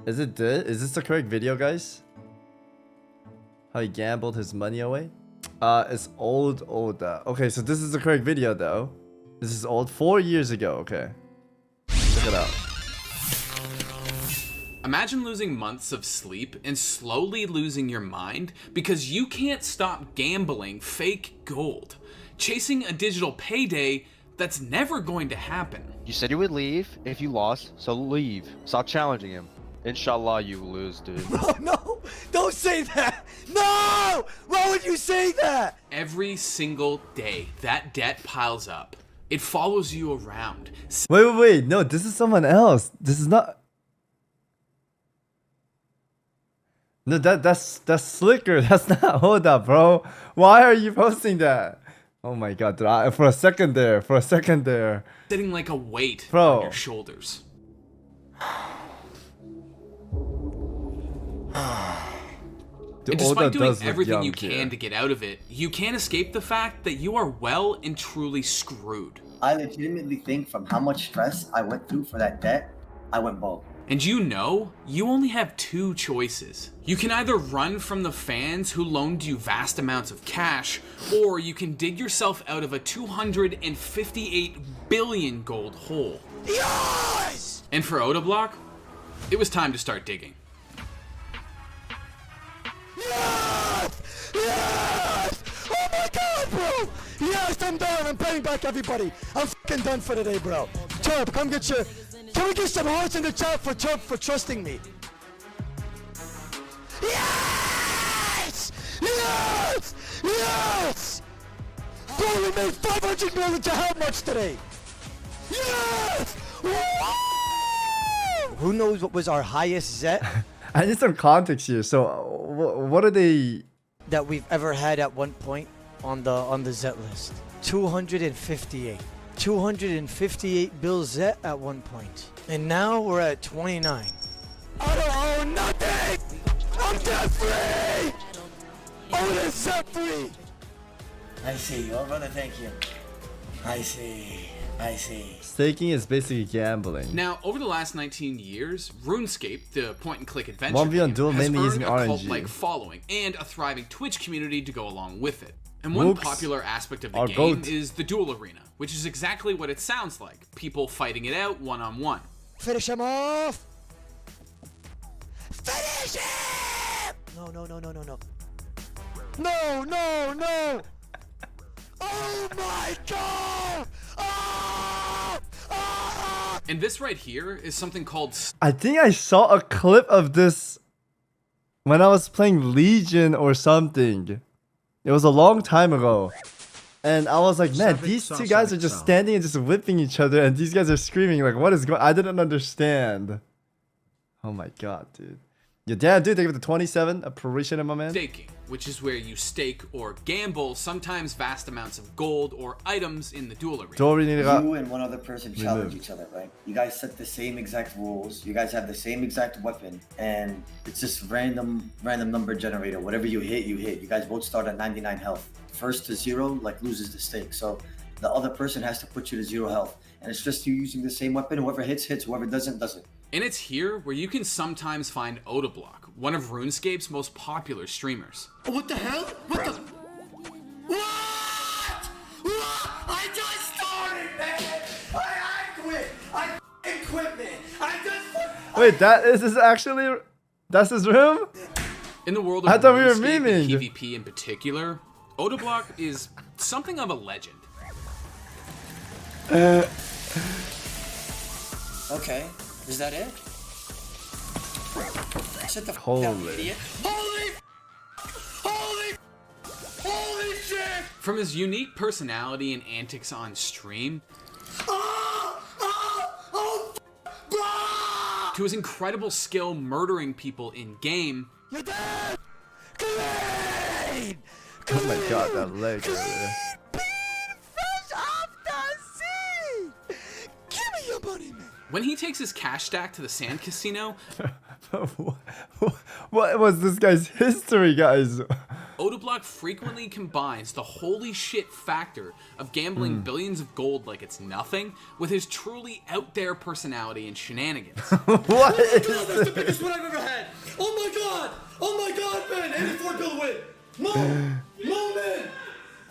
Is it this? Is this the correct video, guys? How he gambled his money away? It's old Oda. Okay, so this is the correct video though. This is old 4 years ago. Okay, check it out. Imagine losing months of sleep and slowly losing your mind because you can't stop gambling fake gold, chasing a digital payday that's never going to happen. You said you would leave if you lost, so leave. Stop challenging him. Inshallah, you lose, dude. Bro, no! Don't say that! No! Why would you say that? Every single day, that debt piles up. It follows you around. Wait. No, this is someone else. This is not. No, that's Slicker. That's not Oda, bro. Why are you posting that? Oh my god, dude. For a second there. Sitting like a weight Bro. on your shoulders. Dude, And despite Oda doing does look everything young you can here. to get out of it, you can't escape the fact that you are well and truly screwed. I legitimately think from how much stress I went through for that debt, I went bold. And you know, you only have two choices. You can either run from the fans who loaned you vast amounts of cash, or you can dig yourself out of a 258 billion gold hole. Yes! And for Odablock, it was time to start digging. Yes! Yes! Oh my god, bro! Yes, I'm done. I'm paying back everybody. I'm fucking done for today, bro. Chirp, come get your... Can we get some hearts in the chat for Chirp for trusting me? Yes! Yes! Yes! Bro, we made 500 million to how much today? Yes! Woo! Who knows what was our highest Zet I need some context here. So, what are they? that we've ever had at one point on the Zet list? 258. 258 bill Zet at one point. And now we're at 29. I don't own nothing! I'm debt free! Own is Zet free! I see you, oh brother, thank you. I see. Staking is basically gambling. Now, over the last 19 years, RuneScape, the point-and-click adventure 1v1 game, duel has mainly earned using a RNG. cult-like following and a thriving Twitch community to go along with it. And one Mooks popular aspect of the are game goat. is the duel arena, which is exactly what it sounds like, people fighting it out one-on-one. Finish him off! Finish him! No. No! Oh my god! And this right here is something called I think I saw a clip of this when I was playing Legion or something. It was a long time ago. And I was like, man, these two guys are just standing and just whipping each other, and these guys are screaming like, what is going on? I didn't understand. Oh my god, dude. Yeah, damn, dude, they give the 27 apparition, my man. staking, which is where you stake or gamble sometimes vast amounts of gold or items in the duel arena. You and one other person challenge each other, right? You guys set the same exact rules. You guys have the same exact weapon, and it's just random number generator. Whatever you hit, you hit. You guys both start at 99 health. First to 0, like, loses the stake. So the other person has to put you to 0 health, and it's just you using the same weapon. Whoever hits, hits. Whoever doesn't, doesn't. And it's here where you can sometimes find Odablock, one of RuneScape's most popular streamers. What the hell? What the? What? I just started, man! I quit! I quit, man! Wait, this is actually... That's his room? In the world of I thought we were RuneScape and memeing. PvP in particular, Odablock is something of a legend. Okay, is that it? Shut the Holy. f*** down, idiot. Holy shit! From his unique personality and antics on stream, to his incredible skill murdering people in-game, You're dead! Clean! Oh my god, that leg over there. Fresh off the sea! Give me your money, man! when he takes his cash stack to the sand casino, What was this guy's history, guys? Odablock frequently combines the holy shit factor of gambling billions of gold like it's nothing with his truly out there personality and shenanigans. What is God, that's the biggest win I've ever had. Oh my god! Oh my god, man! 84 bill win. Mo, man!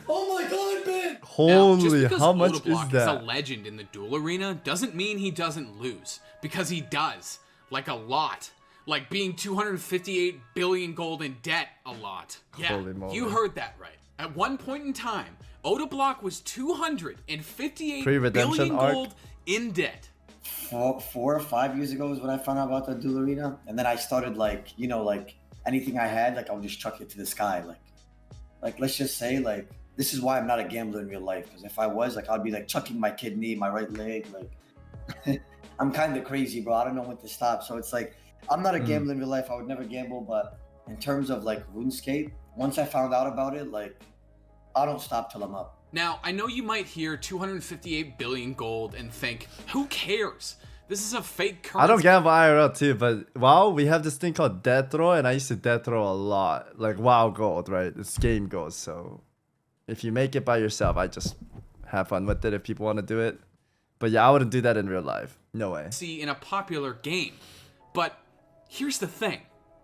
Oh my god, man! Now, just Holy, because how much Odablock is that? a legend in the duel arena doesn't mean he doesn't lose, because he does, like a lot. Like being 258 billion gold in debt a lot. Yeah, Holy moly. you heard that right. At one point in time, Odablock was 258 Pre-redemption billion arc? gold in debt. 4 or 5 years ago is when I found out about the duel arena, and then I started like, you know, like anything I had, like I would just chuck it to the sky, like let's just say like this is why I'm not a gambler in real life, because if I was, like I'd be like chucking my kidney, my right leg, like I'm kind of crazy, bro. I don't know when to stop. So it's like I'm not a gambler in real life. I would never gamble, but in terms of like RuneScape, once I found out about it, like I don't stop till I'm up. Now, I know you might hear 258 billion gold and think, who cares? This is a fake currency. I don't gamble IRL too, but WoW, we have this thing called death row, and I used to death row a lot. Like WoW gold, right? It's game gold, so if you make it by yourself, I just have fun with it if people want to do it. But yeah, I wouldn't do that in real life. No way. See in a popular game. But here's the thing.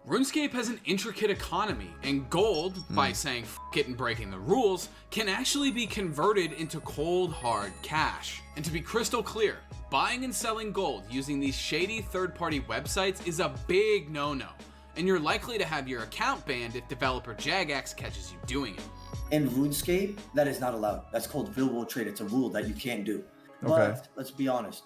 RuneScape has an intricate economy, and gold, by saying f it and breaking the rules, can actually be converted into cold, hard cash. And to be crystal clear, buying and selling gold using these shady third-party websites is a big no-no, and you're likely to have your account banned if developer Jagex catches you doing it. In RuneScape, that is not allowed. That's called real world trade. It's a rule that you can't do. Okay. But let's be honest.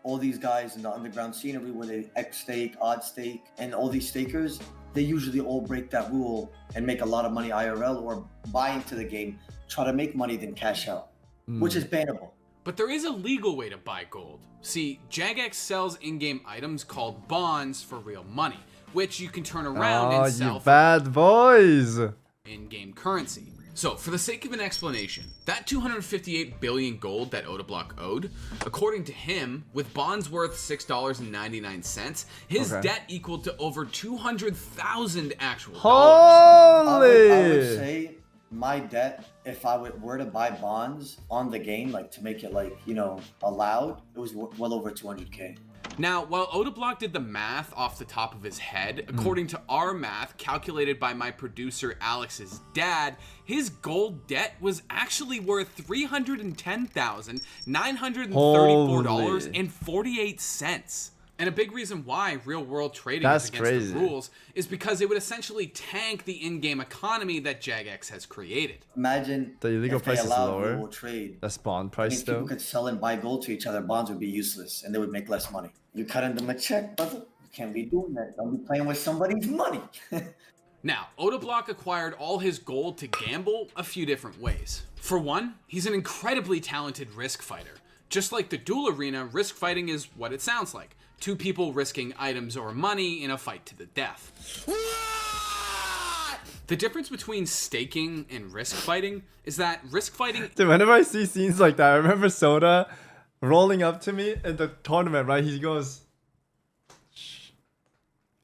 All these guys in the underground scenery where they X stake, odd stake, and all these stakers, they usually all break that rule and make a lot of money IRL or buy into the game, try to make money, then cash out, which is bannable. But there is a legal way to buy gold. See, Jagex sells in-game items called bonds for real money, which you can turn around Oh, and sell you for bad boys. in-game currency. So, for the sake of an explanation, that 258 billion gold that Odablock owed, according to him, with bonds worth $6.99, his Okay. debt equaled to over 200,000 actual dollars. I would Holy. say my debt, if I were to buy bonds on the game, like to make it like, you know, allowed, it was well over 200K. Now, while Odablock did the math off the top of his head, according to our math calculated by my producer Alex's dad, his gold debt was actually worth $310,934.48. And a big reason why real-world trading That's is against crazy. the rules is because it would essentially tank the in-game economy that Jagex has created. Imagine The illegal if they price is allowed lower. real world trade. That's bond I price mean, people though. could sell and buy gold to each other. Bonds would be useless, and they would make less money. You cutting them a check, brother? You can't be doing that. Don't be playing with somebody's money. Now, Odablock acquired all his gold to gamble a few different ways. For one, he's an incredibly talented risk fighter. Just like the duel arena, risk fighting is what it sounds like. Two people risking items or money in a fight to the death. The difference between staking and risk fighting is that risk fighting Dude, whenever I see scenes like that, I remember Soda rolling up to me in the tournament, right? He goes, "Shh.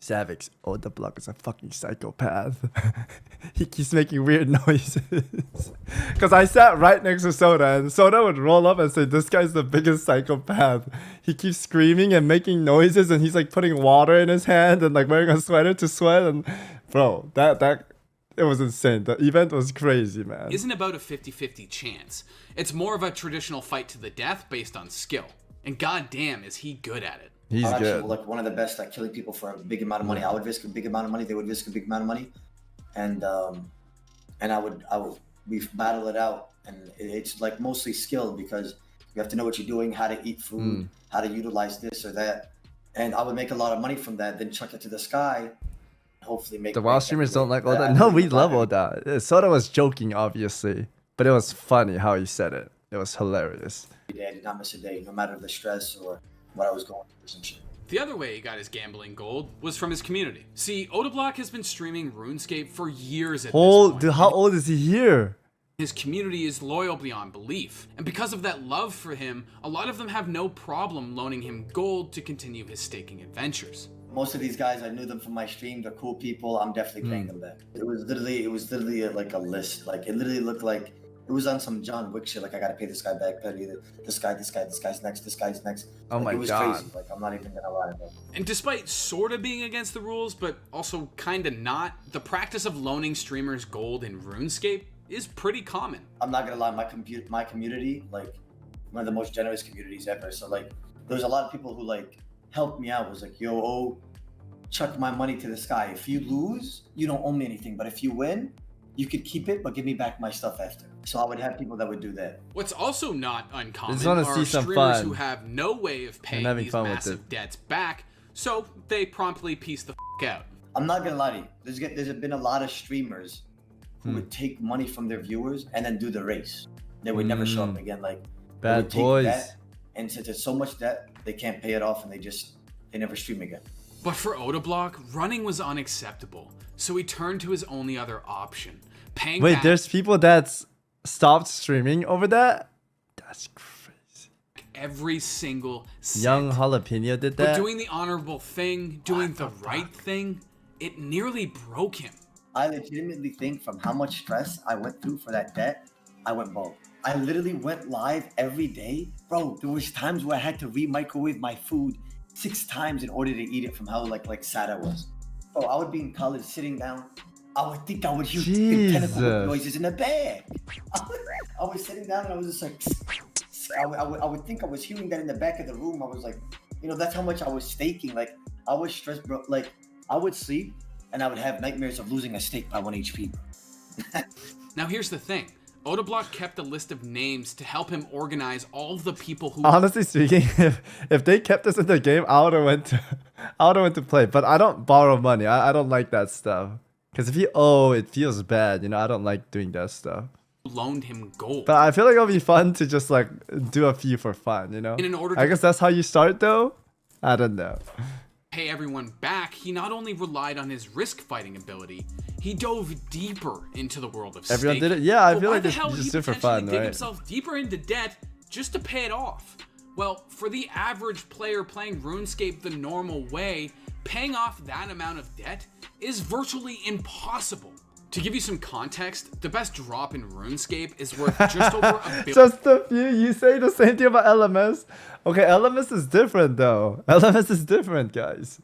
Savix, Odablock is a fucking psychopath." He keeps making weird noises. Because I sat right next to Soda, and Soda would roll up and say, "This guy's the biggest psychopath." He keeps screaming and making noises, and he's like putting water in his hand and like wearing a sweater to sweat. And bro, it was insane. The event was crazy, man. isn't about a 50-50 chance. It's more of a traditional fight to the death based on skill. And goddamn is he good at it. He's I'm actually good. like one of the best at killing people for a big amount of money. I would risk a big amount of money. They would risk a big amount of money, and we battle it out. And it's like mostly skill because you have to know what you're doing, how to eat food, how to utilize this or that. And I would make a lot of money from that, then chuck it to the sky. Hopefully make The WoW make streamers that don't like way. all that. I No, don't we like love it. all that. Soda was joking, obviously, but it was funny how he said it. It was hilarious. I did not miss a day, no matter the stress or what I was going through or some shit. The other way he got his gambling gold was from his community. See, Odablock has been streaming RuneScape for years at this point. Dude, how old is he here? His community is loyal beyond belief, and because of that love for him, a lot of them have no problem loaning him gold to continue his staking adventures. most of these guys, I knew them from my stream. They're cool people. I'm definitely paying them back. It was literally like a list. Like it literally looked like it was on some John Wick shit. Like I gotta pay this guy back, petty. This guy's next. This guy's next. Oh my It was God. crazy. Like I'm not even gonna lie. Bro. And despite sorta being against the rules, but also kinda not, the practice of loaning streamers gold in RuneScape is pretty common. I'm not gonna lie. My community, like one of the most generous communities ever. So like, there's a lot of people who like helped me out. Was like, yo, chuck my money to this guy. If you lose, you don't owe me anything. But if you win, you could keep it, but give me back my stuff after. So I would have people that would do that. What's also not uncommon wanna are see some streamers fun. who have no way of paying having these fun with massive it. debts back, so they promptly piece the out. I'm not gonna lie to you. There's been a lot of streamers who would take money from their viewers and then do the race. They would never show up again. Like they Bad would take boys. that, and since it's so much debt, they can't pay it off, and they never stream again. But for Odablock, running was unacceptable, so he turned to his only other option, paying Wait, back there's people that's stopped streaming over that? That's crazy. every single cent. Young Jalapeno did But that? doing the honorable thing, doing the right thing, it nearly broke him. I legitimately think from how much stress I went through for that debt, I went bald. I literally went live every day. Bro, there was times where I had to re-microwave my food 6 times in order to eat it from how like sad I was. Bro, I would be in college sitting down. I would think I would hear tentacle Jesus. noises in the bag. I was sitting down and I was just like, I would think I was hearing that in the back of the room. I was like, that's how much I was staking. Like, I was stressed, bro. Like, I would sleep and I would have nightmares of losing a stake by 1 HP. Now here's the thing. Odablock kept a list of names to help him organize all of the people who Honestly speaking, if they kept this in the game, I would have went to play. But I don't borrow money. I don't like that stuff. Because if you owe, it feels bad. I don't like doing that stuff. loaned him gold. But I feel like it'll be fun to just like do a few for fun, In order I to guess that's how you start though. I don't know. pay everyone back, he not only relied on his risk fighting ability, he dove deeper into the world of Everyone staking. did it? Yeah, I But feel why like the this hell is would just he do it for potentially fun, dig right? himself deeper into debt just to pay it off? Well, for the average player playing RuneScape the normal way, paying off that amount of debt is virtually impossible. To give you some context, the best drop in RuneScape is worth just over $1 billion. Just a few. You say the same thing about LMS. Okay, LMS is different though. LMS is different, guys.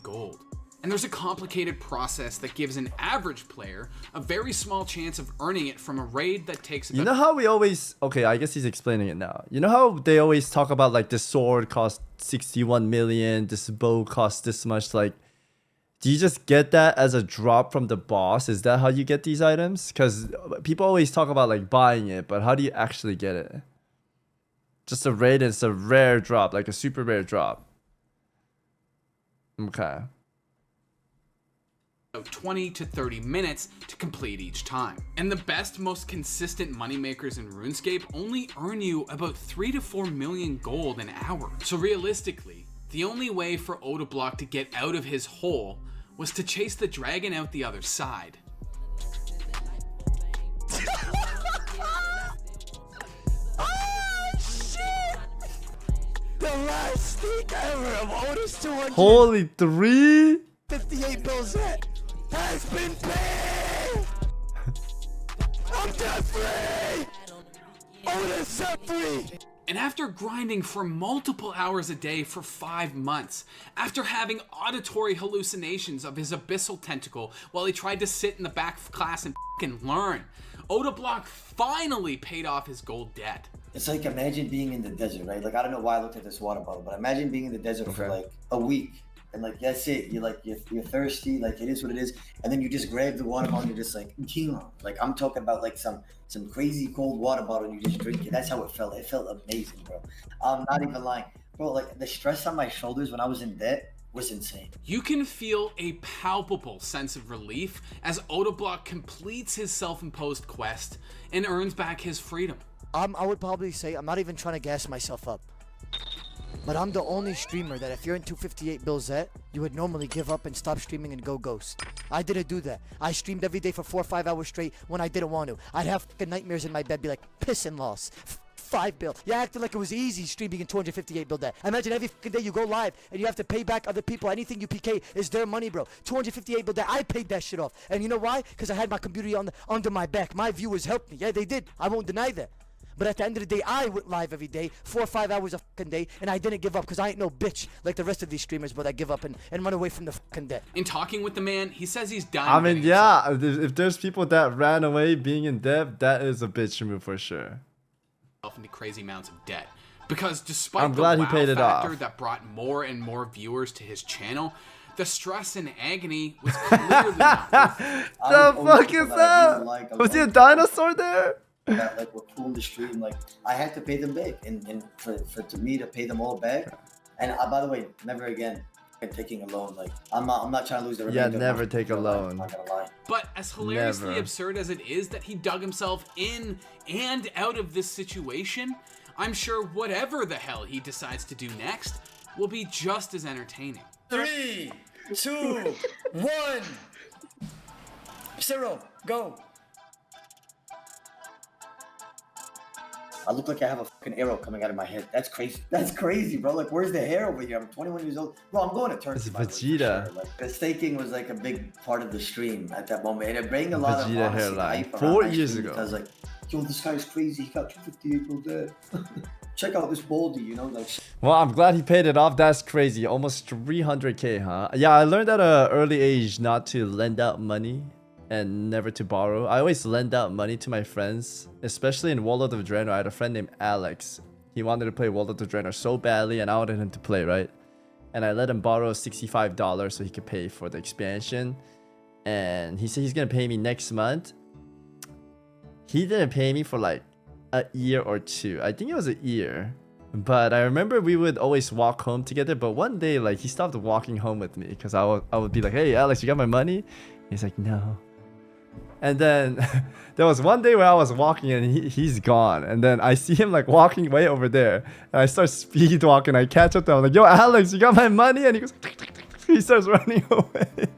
Gold. And there's a complicated process that gives an average player a very small chance of earning it from a raid that takes You about know how we always... Okay, I guess he's explaining it now. You know how they always talk about like this sword costs 61 million, this bow costs this much, like... Do you just get that as a drop from the boss? Is that how you get these items? Because people always talk about like buying it, but how do you actually get it? Just a raid, it's a rare drop, like a super rare drop. Okay. 20 to 30 minutes to complete each time. And the best, most consistent moneymakers in RuneScape only earn you about 3 to 4 million gold an hour. So realistically, the only way for Odablock to get out of his hole was to chase the dragon out the other side. Oh shit! The last sneak ever of Otis 258 Holy 3? bills has been paid! I'm debt free! Otis set free! And after grinding for multiple hours a day for 5 months, after having auditory hallucinations of his abyssal tentacle while he tried to sit in the back of class and f***ing learn, Odablock finally paid off his gold debt. It's like, imagine being in the desert, right? Like, I don't know why I looked at this water bottle, but imagine being in the desert for like a week. And like, that's it. You're thirsty. Like, it is what it is. And then you just grab the water bottle and you're just like, Kilo. Like, I'm talking about like some crazy cold water bottle and you just drink it. That's how it felt. It felt amazing, bro. I'm not even lying. Bro, like, the stress on my shoulders when I was in debt was insane. You can feel a palpable sense of relief as Odablock completes his self-imposed quest and earns back his freedom. I would probably say, I'm not even trying to gas myself up, but I'm the only streamer that if you're in 258 bills you would normally give up and stop streaming and go ghost. I didn't do that. I streamed every day for 4 or 5 hours straight when I didn't want to. I'd have fucking nightmares in my bed, be like, piss and loss. 5 bill. You acted like it was easy streaming in 258 bill debt. Imagine every fucking day you go live and you have to pay back other people. Anything you PK is their money, bro. 258 bill debt. I paid that shit off. And you know why? Because I had my computer under my back. My viewers helped me. Yeah, they did. I won't deny that. But at the end of the day, I went live every day, 4 or 5 hours a fucking day, and I didn't give up because I ain't no bitch like the rest of these streamers, but I give up and run away from the fucking debt. In talking with the man, he says he's done. I mean, getting yeah, if there's people that ran away being in debt, that is a bitch move for sure. himself into crazy amounts of debt. Because despite I'm the glad wow he paid it factor off. that brought more and more viewers to his channel, the stress and agony was clearly not worth it. The fuck is that? Was he a dinosaur there? That like were cool in the stream, like I had to pay them back, and for to me to pay them all back. And by the way, never again taking a loan. Like I'm not trying to lose the remainder. Yeah, never take a loan. I'm not gonna lie. But as hilariously Never. absurd as it is that he dug himself in and out of this situation, I'm sure whatever the hell he decides to do next will be just as entertaining. 3, 2, 1, 0, go. I look like I have a fucking arrow coming out of my head. That's crazy. That's crazy, bro. Like, where's the hair over here? I'm 21 years old. Bro, I'm going to Turkey. It's by the way, for Vegeta. sure. Like, the staking was like a big part of the stream at that moment. And it bring a lot of Vegeta honesty, hairline. hype around 4 my years stream ago. Because like, yo, this guy's crazy. He got 258 bill debt. Check out this baldy, you know? Like, Well, I'm glad he paid it off. That's crazy. Almost 300k, huh? Yeah, I learned at an early age not to lend out money and never to borrow. I always lend out money to my friends, especially in World of Draenor. I had a friend named Alex. He wanted to play World of Draenor so badly, and I wanted him to play, right? And I let him borrow $65 so he could pay for the expansion. And he said he's gonna pay me next month. He didn't pay me for like a year or two. I think it was a year. But I remember we would always walk home together. But one day, like, he stopped walking home with me because I would be like, hey, Alex, you got my money? He's like, no. And then there was one day where I was walking and he's gone. And then I see him like walking way over there. And I start speed walking. I catch up to him. I'm like, yo, Alex, you got my money? And he goes, he starts running away.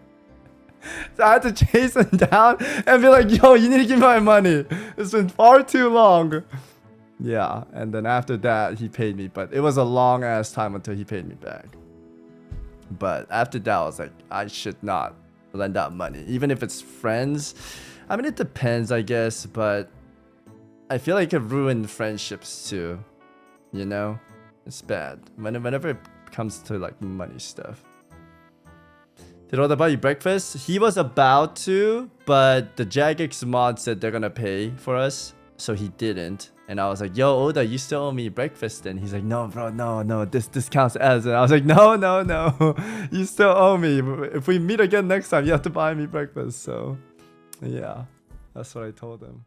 So I had to chase him down and be like, yo, you need to give me my money. It's been far too long. Yeah, and then after that, he paid me. But it was a long ass time until he paid me back. But after that, I was like, I should not lend out money. Even if it's friends. I mean, it depends, I guess. But I feel like it could ruin friendships too. You know? It's bad. Whenever it comes to like money stuff. Did Oda buy you breakfast? He was about to, but the Jagex mod said they're gonna pay for us, so he didn't. And I was like, yo, Oda, you still owe me breakfast. And he's like, no, bro, no, this counts as. And I was like, no, you still owe me. If we meet again next time, you have to buy me breakfast. So, yeah, that's what I told him.